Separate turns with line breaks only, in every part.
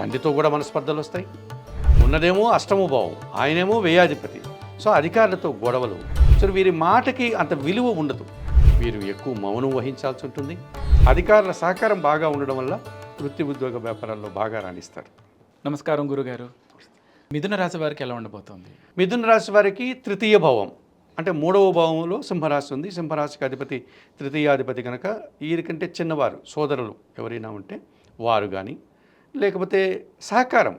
తండ్రితో కూడా మనస్పర్ధలు వస్తాయి. ఉన్నదేమో అష్టమ భావం, ఆయనేమో వ్యయాధిపతి. సో అధికారులతో గొడవలు. సో వీరి మాటకి అంత విలువ ఉండదు. వీరు ఎక్కువ మౌనం వహించాల్సి ఉంటుంది. అధికారుల సహకారం బాగా ఉండడం వల్ల వృత్తి ఉద్యోగ వ్యాపారాల్లో బాగా రాణిస్తారు.
నమస్కారం గురుగారు. మిథున రాశి వారికి ఎలా ఉండబోతోంది?
మిథున రాశి వారికి తృతీయ భావం అంటే మూడవ భావంలో సింహరాశి ఉంది. సింహరాశికి అధిపతి తృతీయాధిపతి కనుక వీరికంటే చిన్నవారు సోదరులు ఎవరైనా ఉంటే వారు కానీ, లేకపోతే సహకారం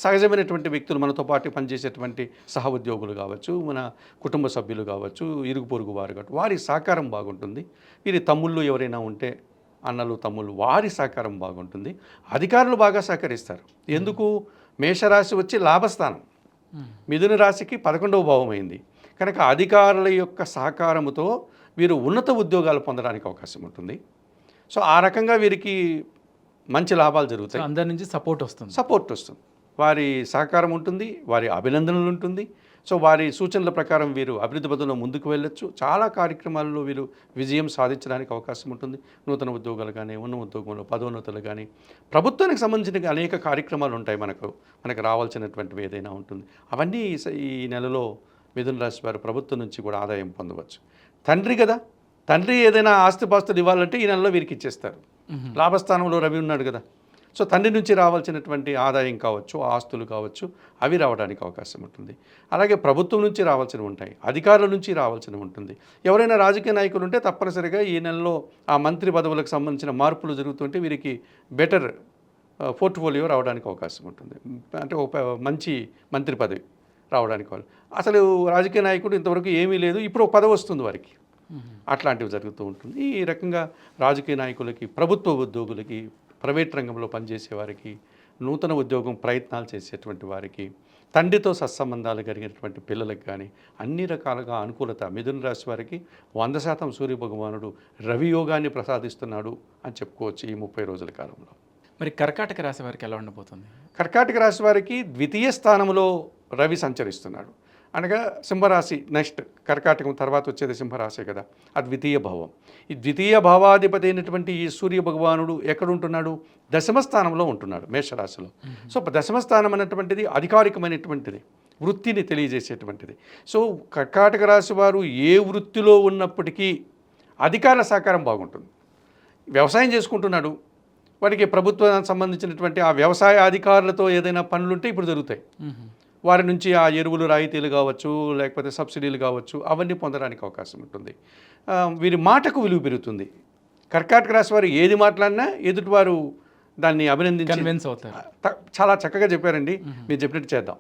సహజమైనటువంటి వ్యక్తులు మనతో పాటు పనిచేసేటువంటి సహ ఉద్యోగులు కావచ్చు, మన కుటుంబ సభ్యులు కావచ్చు, ఇరుగు పొరుగు వారు కావచ్చు, వారి సహకారం బాగుంటుంది. వీరి తమ్ముళ్ళు ఎవరైనా ఉంటే అన్నలు తమ్ముళ్ళు వారి సహకారం బాగుంటుంది. అధికారులు బాగా సహకరిస్తారు. ఎందుకు? మేషరాశి వచ్చి లాభస్థానం, మిథున రాశికి 11వ భావం అయింది కనుక అధికారుల యొక్క సహకారముతో వీరు ఉన్నత ఉద్యోగాలు పొందడానికి అవకాశం ఉంటుంది. సో ఆ రకంగా వీరికి మంచి లాభాలు జరుగుతాయి.
అందరి నుంచి సపోర్ట్ వస్తుంది.
వారి సహకారం ఉంటుంది, వారి అభినందనలు ఉంటుంది. సో వారి సూచనల ప్రకారం వీరు అభివృద్ధి పదంలో ముందుకు వెళ్ళొచ్చు. చాలా కార్యక్రమాల్లో వీరు విజయం సాధించడానికి అవకాశం ఉంటుంది. నూతన ఉద్యోగాలు కానీ, ఉన్న ఉద్యోగంలో పదోన్నతులు కానీ, ప్రభుత్వానికి సంబంధించిన అనేక కార్యక్రమాలు ఉంటాయి. మనకు రావాల్సినటువంటివి ఏదైనా ఉంటుంది. అవన్నీ ఈ నెలలో మిథున రాశి వారు ప్రభుత్వం నుంచి కూడా ఆదాయం పొందవచ్చు. తండ్రి కదా, తండ్రి ఏదైనా ఆస్తిపాస్తులు ఇవ్వాలంటే ఈ నెలలో వీరికి ఇచ్చేస్తారు. లాభస్థానంలో రవి ఉన్నాడు కదా. సో తండ్రి నుంచి రావాల్సినటువంటి ఆదాయం కావచ్చు, ఆస్తులు కావచ్చు, అవి రావడానికి అవకాశం ఉంటుంది. అలాగే ప్రభుత్వం నుంచి రావాల్సినవి ఉంటాయి, అధికారుల నుంచి రావాల్సినవి ఉంటుంది. ఎవరైనా రాజకీయ నాయకులు ఉంటే తప్పనిసరిగా ఈ నెలలో ఆ మంత్రి పదవులకు సంబంధించిన మార్పులు జరుగుతుంటే వీరికి బెటర్ పోర్ట్ఫోలియో రావడానికి అవకాశం ఉంటుంది. అంటే ఒక మంచి మంత్రి పదవి రావడానికి వాళ్ళు. అసలు రాజకీయ నాయకుడు ఇంతవరకు ఏమీ లేదు, ఇప్పుడు ఒక పదవి వస్తుంది వారికి. అట్లాంటివి జరుగుతూ ఉంటుంది. ఈ రకంగా రాజకీయ నాయకులకి, ప్రభుత్వ ఉద్యోగులకి, ప్రైవేట్ రంగంలో పనిచేసే వారికి, నూతన ఉద్యోగం ప్రయత్నాలు చేసేటువంటి వారికి, తండ్రితో సత్సంబంధాలు కలిగినటువంటి పిల్లలకు కానీ అన్ని రకాలుగా అనుకూలత. మిథున రాశి వారికి 100% సూర్య భగవానుడు రవి యోగాన్ని ప్రసాదిస్తున్నాడు అని చెప్పుకోవచ్చు ఈ 30 రోజుల కాలంలో.
మరి కర్కాటక రాశి వారికి ఎలా ఉండబోతుంది?
కర్కాటక రాశి వారికి ద్వితీయ స్థానంలో రవి సంచరిస్తున్నాడు. అనగా సింహరాశి నెక్స్ట్ కర్కాటకం తర్వాత వచ్చేది సింహరాశి కదా, ఆ ద్వితీయ భావం. ఈ ద్వితీయ భావాధిపతి అయినటువంటి ఈ సూర్య భగవానుడు ఎక్కడుంటున్నాడు? దశమ స్థానంలో ఉంటున్నాడు, మేషరాశిలో. సో దశమ స్థానం అన్నటువంటిది అధికారికమైనటువంటిది, వృత్తిని తెలియజేసేటువంటిది. సో కర్కాటక రాశి వారు ఏ వృత్తిలో ఉన్నప్పటికీ అధికారుల సహకారం బాగుంటుంది. వ్యవసాయం చేసుకుంటున్నాడు, వాడికి ప్రభుత్వానికి సంబంధించినటువంటి ఆ వ్యవసాయ అధికారులతో ఏదైనా పనులుంటే ఇప్పుడు జరుగుతాయి. వారి నుంచి ఆ ఎరువులు రాయితీలు కావచ్చు, లేకపోతే సబ్సిడీలు కావచ్చు, అవన్నీ పొందడానికి అవకాశం ఉంటుంది. వీరి మాటకు విలువ పెరుగుతుంది. కర్కాటక రాశి వారు ఏది మాట్లాడినా ఎదుటివారు దాన్ని అభినందించి
కన్విన్స్ అవుతారు.
చాలా చక్కగా చెప్పారండి, మీరు చెప్పినట్టు చేద్దాం,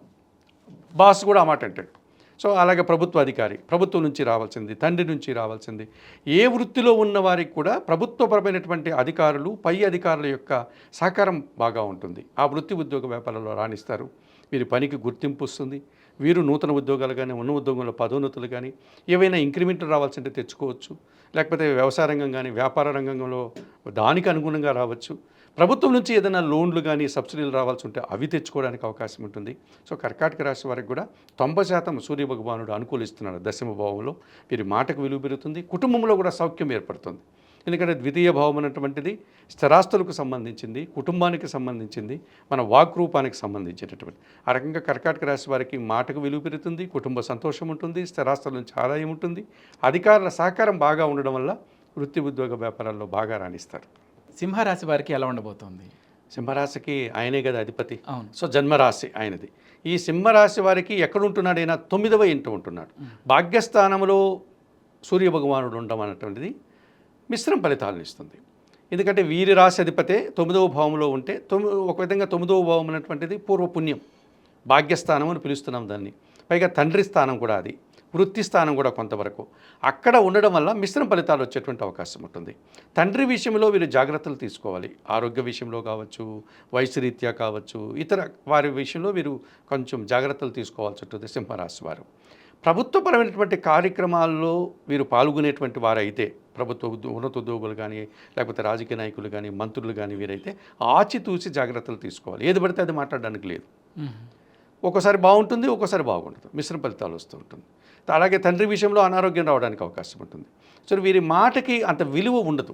బాస్ కూడా ఆ మాట అంటాడు. సో అలాగే ప్రభుత్వ అధికారి, ప్రభుత్వం నుంచి రావాల్సింది, తండ్రి నుంచి రావాల్సింది, ఏ వృత్తిలో ఉన్న వారికి కూడా ప్రభుత్వపరమైనటువంటి అధికారులు, పై అధికారుల యొక్క సహకారం బాగా ఉంటుంది. ఆ వృత్తి ఉద్యోగ వ్యాపారంలో రాణిస్తారు. వీరి పనికి గుర్తింపు వస్తుంది. వీరు నూతన ఉద్యోగాలు కానీ, ఉన్న ఉద్యోగంలో పదోన్నతులు కానీ, ఏవైనా ఇంక్రిమెంట్లు రావాల్సింటే తెచ్చుకోవచ్చు. లేకపోతే వ్యవసాయ రంగం కానీ, వ్యాపార రంగంలో దానికి అనుగుణంగా రావచ్చు. ప్రభుత్వం నుంచి ఏదైనా లోన్లు కానీ, సబ్సిడీలు రావాల్సి ఉంటే అవి తెచ్చుకోవడానికి అవకాశం ఉంటుంది. సో కర్కాటక రాశి వారికి కూడా 90% సూర్య భగవానుడు అనుకూలిస్తున్నాడు దశమ భావంలో. వీరి మాటకు విలువ పెరుగుతుంది. కుటుంబంలో కూడా సౌఖ్యం ఏర్పడుతుంది. ఎందుకంటే ద్వితీయ భావం అనేటువంటిది స్థిరాస్తులకు సంబంధించింది, కుటుంబానికి సంబంధించింది, మన వాక్రూపానికి సంబంధించినటువంటి. ఆ రకంగా కర్కాటక రాశి వారికి మాటకు విలువ పెరుగుతుంది, కుటుంబ సంతోషం ఉంటుంది, స్థిరాస్తుల నుంచి ఆదాయం ఉంటుంది. అధికారుల సహకారం బాగా ఉండడం వల్ల వృత్తి ఉద్యోగ వ్యాపారాల్లో బాగా రాణిస్తారు.
సింహరాశి వారికి ఎలా ఉండబోతోంది?
సింహరాశికి ఆయనే కదా అధిపతి.
అవును.
సో జన్మరాశి ఆయనది. ఈ సింహరాశి వారికి ఎక్కడుంటున్నాడు? అయినా 9వ ఇంట ఉంటున్నాడు. భాగ్యస్థానంలో సూర్య భగవానుడు ఉండడం అనేటువంటిది మిశ్రమ ఫలితాలను ఇస్తుంది. ఎందుకంటే వీరి రాశి అధిపతే 9వ భావంలో ఉంటే, ఒక విధంగా 9వ భావం అనేటువంటిది పూర్వపుణ్యం, భాగ్యస్థానం అని పిలుస్తున్నాం దాన్ని. పైగా తండ్రి స్థానం కూడా అది, వృత్తి స్థానం కూడా కొంతవరకు. అక్కడ ఉండడం వల్ల మిశ్రమ ఫలితాలు వచ్చేటువంటి అవకాశం ఉంటుంది. తండ్రి విషయంలో వీరు జాగ్రత్తలు తీసుకోవాలి. ఆరోగ్య విషయంలో కావచ్చు, వయసు రీత్యా కావచ్చు, ఇతర వారి విషయంలో వీరు కొంచెం జాగ్రత్తలు తీసుకోవాల్సి ఉంటుంది సింహరాశి వారు. ప్రభుత్వపరమైనటువంటి కార్యక్రమాల్లో వీరు పాల్గొనేటువంటి వారైతే, ప్రభుత్వ ఉన్నత ఉద్యోగులు కానీ, లేకపోతే రాజకీయ నాయకులు కానీ, మంత్రులు కానీ, వీరైతే ఆచితూచి జాగ్రత్తలు తీసుకోవాలి. ఏది పడితే అది మాట్లాడడానికి లేదు. ఒక్కోసారి బాగుంటుంది, ఒక్కోసారి బాగుంటుంది, మిశ్రమ ఫలితాలు వస్తూ ఉంటుంది. అలాగే తండ్రి విషయంలో అనారోగ్యం రావడానికి అవకాశం ఉంటుంది. సో వీరి మాటకి అంత విలువ ఉండదు.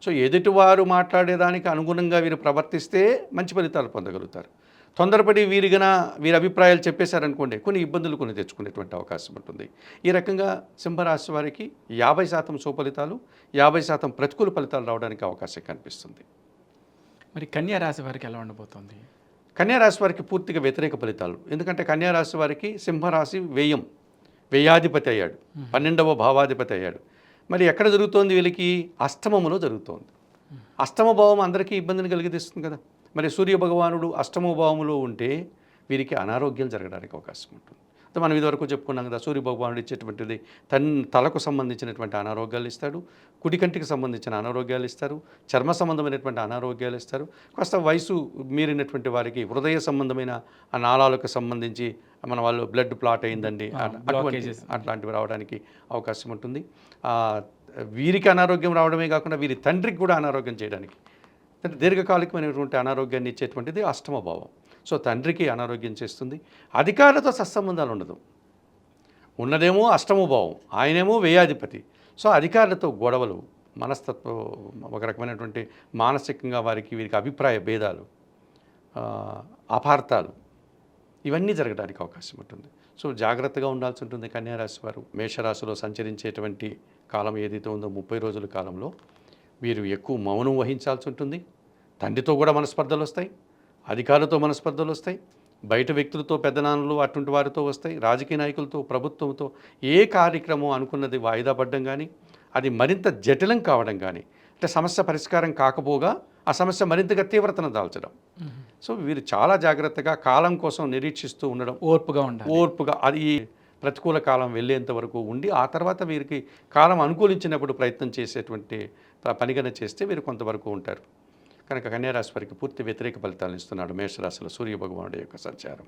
సో ఎదుటివారు మాట్లాడేదానికి అనుగుణంగా వీరు ప్రవర్తిస్తే మంచి ఫలితాలు పొందగలుగుతారు. తొందరపడి వీరి అభిప్రాయాలు చెప్పేశారనుకోండి కొన్ని ఇబ్బందులు కొని తెచ్చుకునేటువంటి అవకాశం ఉంటుంది. ఈ రకంగా సింహరాశి వారికి 50% సుఫలితాలు, 50% ప్రతికూల ఫలితాలు రావడానికి అవకాశం కనిపిస్తుంది.
మరి కన్యా రాశి వారికి ఎలా ఉండబోతోంది?
కన్యారాశి వారికి పూర్తిగా వ్యతిరేక ఫలితాలు. ఎందుకంటే కన్యారాశి వారికి సింహరాశి వ్యయాధిపతి అయ్యాడు, 12వ భావాధిపతి అయ్యాడు. మరి ఎక్కడ జరుగుతోంది? వీళ్ళకి అష్టమములో జరుగుతోంది. అష్టమ భావం అందరికీ ఇబ్బందిని కలిగిస్తుంది కదా. మరి సూర్య భగవానుడు అష్టమ భావములో ఉంటే వీరికి అనారోగ్యాలు జరగడానికి అవకాశం ఉంటుంది. మనం ఇదివరకు చెప్పుకున్నాం కదా, సూర్య భగవానుడు ఇచ్చేటువంటిది తలకు సంబంధించినటువంటి అనారోగ్యాలు ఇస్తాడు, కుడి కంటికి సంబంధించిన అనారోగ్యాలు ఇస్తారు, చర్మ సంబంధమైనటువంటి అనారోగ్యాలు ఇస్తారు. కాస్త వయసు మీరినటువంటి వారికి హృదయ సంబంధమైన ఆ నాళాలకు సంబంధించి మన వాళ్ళు బ్లడ్ క్లాట్ అయిందండి అట్లాంటివి రావడానికి అవకాశం ఉంటుంది. వీరికి అనారోగ్యం రావడమే కాకుండా వీరి తండ్రికి కూడా అనారోగ్యం చేయడానికి, దీర్ఘకాలికమైనటువంటి అనారోగ్యాన్ని ఇచ్చేటువంటిది అష్టమ భావం. సో తండ్రికి అనారోగ్యం చేస్తుంది. అధికారులతో సత్సంబంధాలు ఉండదు. ఉన్నదేమో అష్టమ భావం, ఆయనేమో వ్యయాధిపతి. సో అధికారులతో గొడవలు, మనస్తత్వం, ఒక రకమైనటువంటి మానసికంగా వీరికి అభిప్రాయ భేదాలు, అపార్థాలు, ఇవన్నీ జరగడానికి అవకాశం ఉంటుంది. సో జాగ్రత్తగా ఉండాల్సి ఉంటుంది కన్యారాశి వారు. మేషరాశిలో సంచరించేటువంటి కాలం ఏదైతే ఉందో 30 రోజుల కాలంలో వీరు ఎక్కువ మౌనం వహించాల్సి ఉంటుంది. తండ్రితో కూడా మనస్పర్ధలు వస్తాయి, అధికారులతో మనస్పర్ధలు వస్తాయి, బయట వ్యక్తులతో, పెద్దనాన్నలు అటువంటి వారితో వస్తాయి, రాజకీయ నాయకులతో, ప్రభుత్వంతో. ఏ కార్యక్రమం అనుకున్నది వాయిదా పడడం కానీ, అది మరింత జటిలం కావడం కానీ, అంటే సమస్య పరిష్కారం కాకపోగా ఆ సమస్య మరింతగా తీవ్రతను దాల్చడం. సో వీరు చాలా జాగ్రత్తగా కాలం కోసం నిరీక్షిస్తూ ఉండడం, ఓర్పుగా అది ప్రతికూల కాలం వెళ్ళేంత వరకు ఉండి ఆ తర్వాత వీరికి కాలం అనుకూలించినప్పుడు ప్రయత్నం చేసేటువంటి పనిగానే చేస్తే వీరు కొంతవరకు ఉంటారు. కనుక కన్యారాశి వారికి పూర్తి వ్యతిరేక ఫలితాలను ఇస్తున్నాడు మేషరాశిలో సూర్య భగవానుడి యొక్క సంచారం.